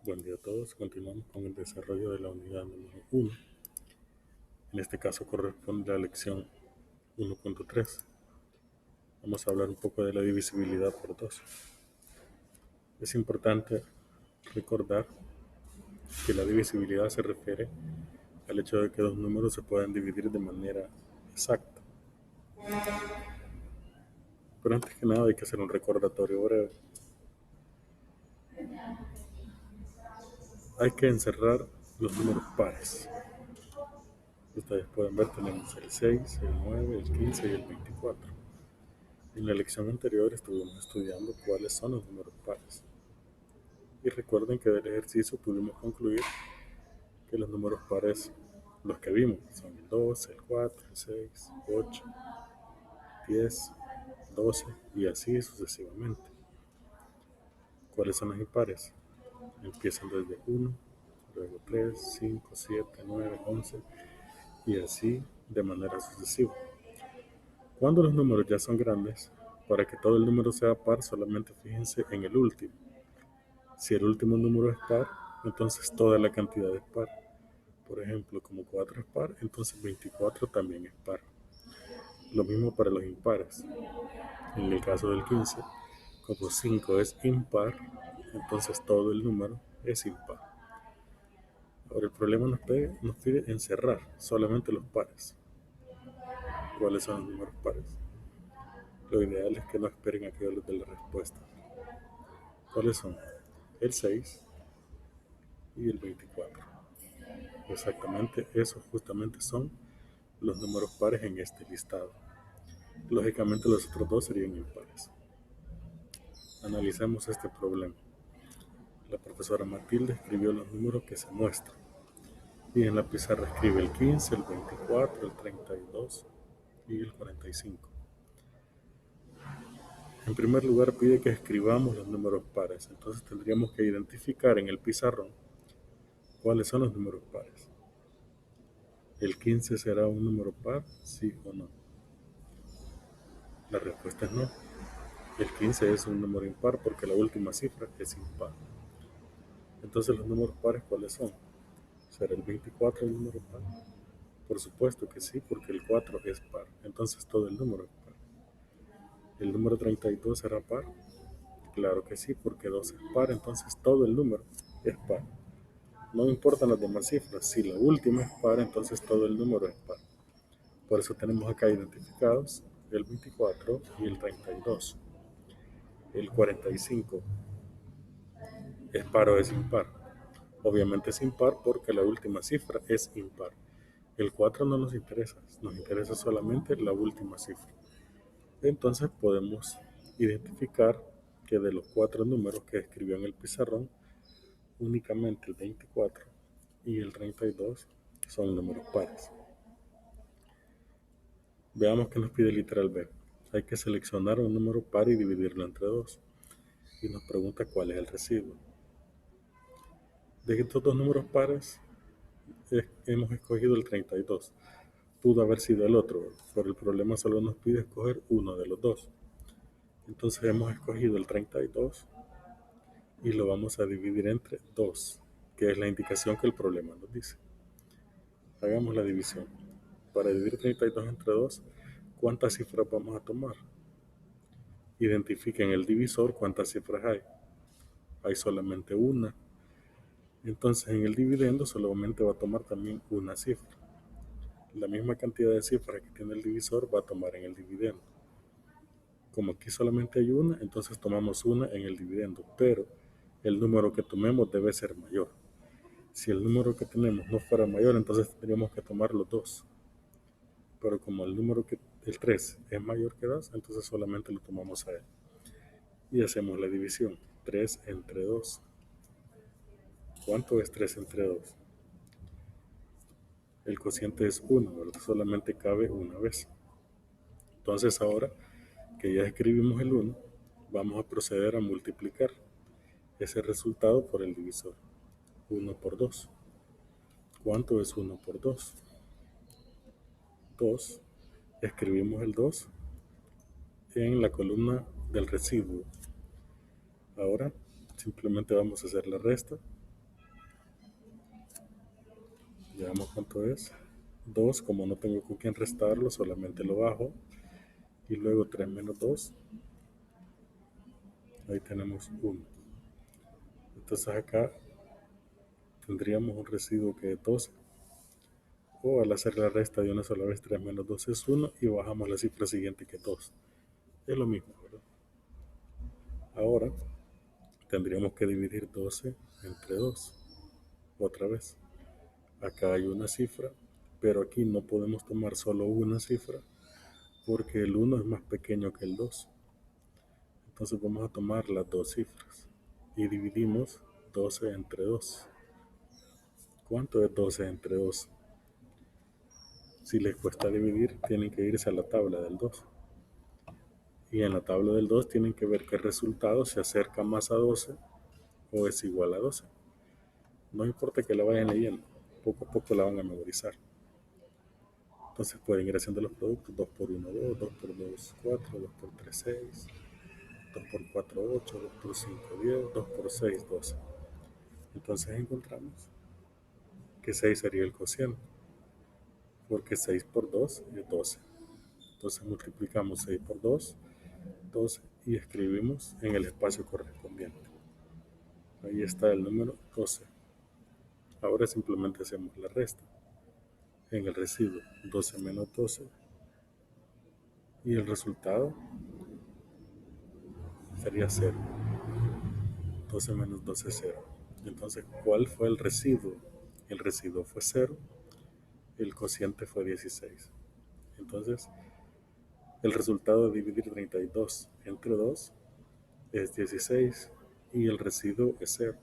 Buen día a todos. Continuamos con el desarrollo de la unidad número 1. En este caso corresponde a la lección 1.3. Vamos a hablar un poco de la divisibilidad por 2. Es importante recordar que la divisibilidad se refiere al hecho de que dos números se puedan dividir de manera exacta. Pero antes que nada hay que hacer un recordatorio breve. Hay que encerrar los números pares. Ustedes pueden ver, tenemos el 6, el 9, el 15 y el 24. En la lección anterior estuvimos estudiando cuáles son los números pares. Y recuerden que del ejercicio pudimos concluir que los números pares, los que vimos, son el 2, el 4, el 6, 8, 10, 12 y así sucesivamente. ¿Cuáles son los impares? Empiezan desde 1, luego 3, 5, 7, 9, 11 y así de manera sucesiva. Cuando los números ya son grandes, para que todo el número sea par, solamente fíjense en el último. Si el último número es par, entonces toda la cantidad es par. Por ejemplo, como 4 es par, entonces 24 también es par. Lo mismo para los impares. En el caso del 15, como 5 es impar, entonces todo el número es impar. Ahora el problema nos pide encerrar solamente los pares. ¿Cuáles son los números pares? Lo ideal es que no esperen a que yo les dé la respuesta. ¿Cuáles son? El 6 y el 24. Exactamente, esos justamente son los números pares en este listado. Lógicamente los otros dos serían impares. Analicemos este problema. La profesora Matilde escribió los números que se muestran. Y en la pizarra escribe el 15, el 24, el 32 y el 45. En primer lugar pide que escribamos los números pares. Entonces tendríamos que identificar en el pizarrón cuáles son los números pares. ¿El 15 será un número par? ¿Sí o no? La respuesta es no. El 15 es un número impar porque la última cifra es impar. Entonces los números pares, ¿cuáles son? ¿Será el 24 el número par? Por supuesto que sí, porque el 4 es par. Entonces todo el número es par. ¿El número 32 será par? Claro que sí, porque 2 es par, entonces todo el número es par. No importan las demás cifras, si la última es par, entonces todo el número es par. Por eso tenemos acá identificados el 24 y el 32. El 45 es par o es impar. Obviamente es impar porque la última cifra es impar. El 4 no nos interesa solamente la última cifra. Entonces podemos identificar que de los 4 números que escribió en el pizarrón, únicamente el 24 y el 32 son números pares. Veamos qué nos pide el literal B. Hay que seleccionar un número par y dividirlo entre 2. Y nos pregunta cuál es el residuo. De estos dos números pares, hemos escogido el 32. Pudo haber sido el otro, pero el problema solo nos pide escoger uno de los dos. Entonces hemos escogido el 32 y lo vamos a dividir entre 2, que es la indicación que el problema nos dice. Hagamos la división. Para dividir 32 entre 2, ¿cuántas cifras vamos a tomar? Identifiquen el divisor, ¿cuántas cifras hay? Hay solamente una. Entonces en el dividendo solamente va a tomar también una cifra. La misma cantidad de cifras que tiene el divisor va a tomar en el dividendo. Como aquí solamente hay una, entonces tomamos una en el dividendo, pero el número que tomemos debe ser mayor. Si el número que tenemos no fuera mayor, entonces tendríamos que tomar los dos. Pero como el 3 es mayor que 2, entonces solamente lo tomamos a él. Y hacemos la división. 3 entre 2. ¿Cuánto es 3 entre 2? El cociente es 1, ¿verdad? Solamente cabe una vez. Entonces ahora que ya escribimos el 1, vamos a proceder a multiplicar ese resultado por el divisor. 1 por 2. ¿Cuánto es 1 por 2? 2. Escribimos el 2 en la columna del residuo. Ahora simplemente vamos a hacer la resta Veamos cuánto es. 2, como no tengo con quién restarlo, solamente lo bajo. Y luego 3 menos 2. Ahí tenemos 1. Entonces acá tendríamos un residuo que es 12. O al hacer la resta de una sola vez, 3 menos 2 es 1 y bajamos la cifra siguiente que es 2. Es lo mismo, ¿verdad? Ahora tendríamos que dividir 12 entre 2. Otra vez. Acá hay una cifra, pero aquí no podemos tomar solo una cifra porque el 1 es más pequeño que el 2. Entonces vamos a tomar las dos cifras y dividimos 12 entre 2. ¿Cuánto es 12 entre 2? Si les cuesta dividir, tienen que irse a la tabla del 2. Y en la tabla del 2 tienen que ver qué resultado se acerca más a 12 o es igual a 12. No importa que la vayan leyendo, poco a poco la van a memorizar. Entonces pueden ir haciendo los productos: 2 por 1, 2, 2 por 2, 4, 2 por 3, 6, 2 por 4, 8, 2 por 5, 10, 2 por 6, 12. Entonces encontramos que 6 sería el cociente, porque 6 por 2 es 12. Entonces multiplicamos 6 por 2, 12, y escribimos en el espacio correspondiente. Ahí está el número 12. Ahora simplemente hacemos la resta. En el residuo, 12 menos 12, y el resultado sería 0. 12 menos 12 es 0. Entonces, ¿cuál fue el residuo? El residuo fue 0, el cociente fue 16. Entonces, el resultado de dividir 32 entre 2 es 16 y el residuo es 0.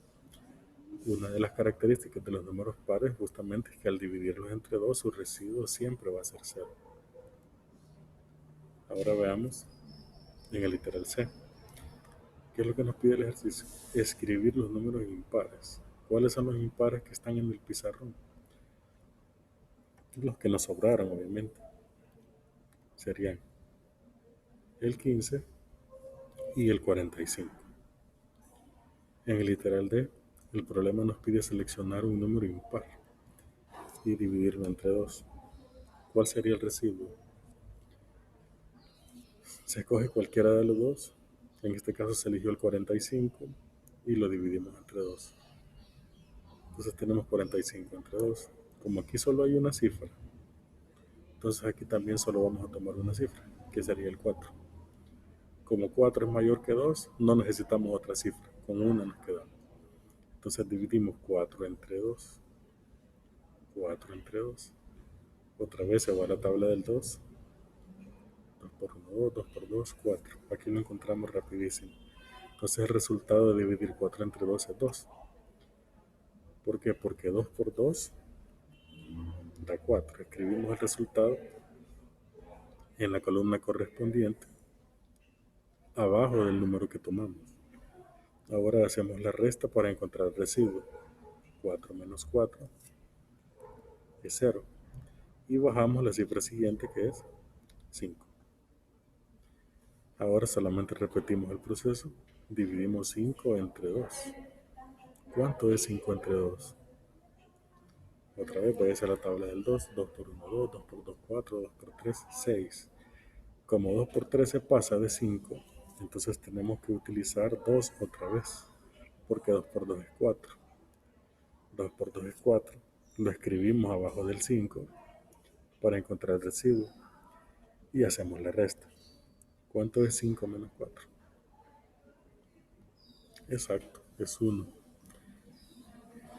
Una de las características de los números pares justamente es que al dividirlos entre 2, su residuo siempre va a ser 0. Ahora veamos en el literal C. ¿Qué es lo que nos pide el ejercicio? Escribir los números impares. ¿Cuáles son los impares que están en el pizarrón? Los que nos sobraron, obviamente. Serían el 15 y el 45. En el literal D, el problema nos pide seleccionar un número impar y dividirlo entre 2. ¿Cuál sería el residuo? Se escoge cualquiera de los dos. En este caso se eligió el 45 y lo dividimos entre 2. Entonces tenemos 45 entre 2. Como aquí solo hay una cifra, entonces aquí también solo vamos a tomar una cifra, que sería el 4. Como 4 es mayor que 2, no necesitamos otra cifra, con una nos quedamos. Entonces dividimos 4 entre 2, 4 entre 2. Otra vez se va a la tabla del 2. 2 por 1, 2, 2 por 2, 4. Aquí lo encontramos rapidísimo. Entonces el resultado de dividir 4 entre 2 es 2. ¿Por qué? Porque 2 por 2 da 4. Escribimos el resultado en la columna correspondiente abajo del número que tomamos. Ahora hacemos la resta para encontrar el residuo. 4 menos 4 es 0. Y bajamos la cifra siguiente, que es 5. Ahora solamente repetimos el proceso. Dividimos 5 entre 2. ¿Cuánto es 5 entre 2? Otra vez voy a hacer la tabla del 2. 2 por 1, 2, 2 por 2, 4, 2 por 3, 6. Como 2 por 3 se pasa de 5, entonces tenemos que utilizar 2 otra vez, porque 2 por 2 es 4. 2 por 2 es 4. Lo escribimos abajo del 5 para encontrar el residuo y hacemos la resta. ¿Cuánto es 5 menos 4? Exacto, es 1.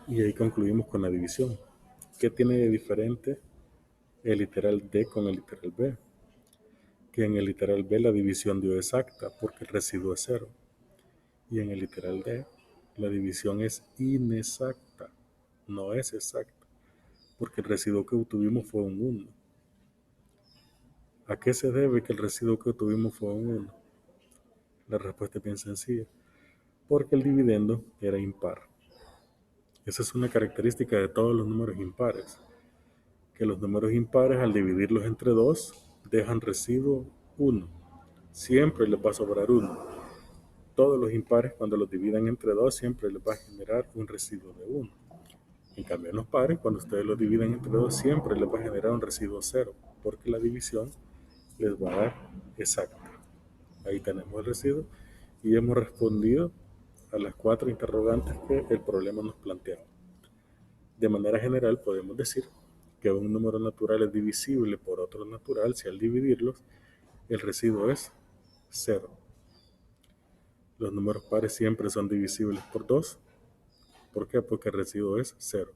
Y ahí concluimos con la división. ¿Qué tiene de diferente el literal D con el literal B? Que en el literal B la división dio exacta porque el residuo es 0. Y en el literal D la división es inexacta, no es exacta, porque el residuo que obtuvimos fue un 1. ¿A qué se debe que el residuo que obtuvimos fue un 1? La respuesta es bien sencilla, porque el dividendo era impar. Esa es una característica de todos los números impares, que los números impares al dividirlos entre 2 dejan residuo 1. Siempre les va a sobrar 1. Todos los impares cuando los dividan entre 2 siempre les va a generar un residuo de 1. En cambio, en los pares, cuando ustedes lo dividen entre 2, siempre les va a generar un residuo cero, porque la división les va a dar exacta. Ahí tenemos el residuo y hemos respondido a las 4 interrogantes que el problema nos planteaba. De manera general, podemos decir que un número natural es divisible por otro natural si al dividirlos el residuo es cero. Los números pares siempre son divisibles por 2. ¿Por qué? Porque el residuo es cero.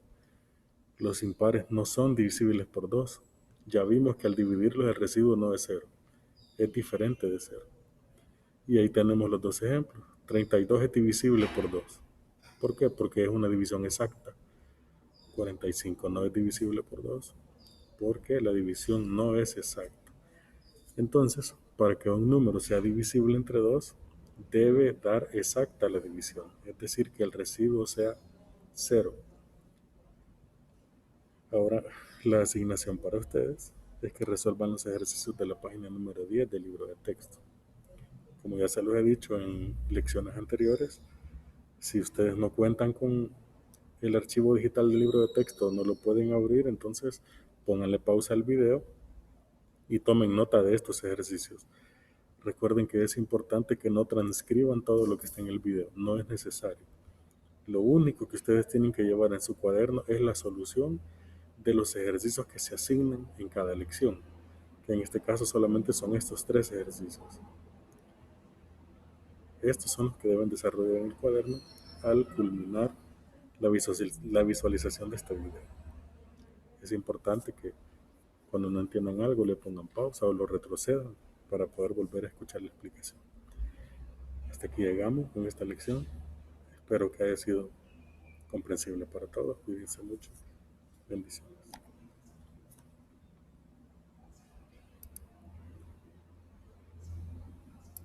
Los impares no son divisibles por 2. Ya vimos que al dividirlos el residuo no es cero, es diferente de cero. Y ahí tenemos los dos ejemplos. 32 es divisible por 2. ¿Por qué? Porque es una división exacta. 45 no es divisible por 2, porque la división no es exacta. Entonces, para que un número sea divisible entre 2, debe dar exacta la división, es decir, que el residuo sea cero. Ahora, la asignación para ustedes es que resuelvan los ejercicios de la página número 10 del libro de texto. Como ya se los he dicho en lecciones anteriores, si ustedes no cuentan con el archivo digital del libro de texto, no lo pueden abrir, entonces pónganle pausa al video y tomen nota de estos ejercicios. Recuerden que es importante que no transcriban todo lo que está en el video, no es necesario. Lo único que ustedes tienen que llevar en su cuaderno es la solución de los ejercicios que se asignen en cada lección, que en este caso solamente son estos 3 ejercicios. Estos son los que deben desarrollar en el cuaderno al culminar la visualización de este video. Es importante que cuando no entiendan algo le pongan pausa o lo retrocedan para poder volver a escuchar la explicación. Hasta aquí llegamos con esta lección. Espero que haya sido comprensible para todos. Cuídense mucho. Bendiciones.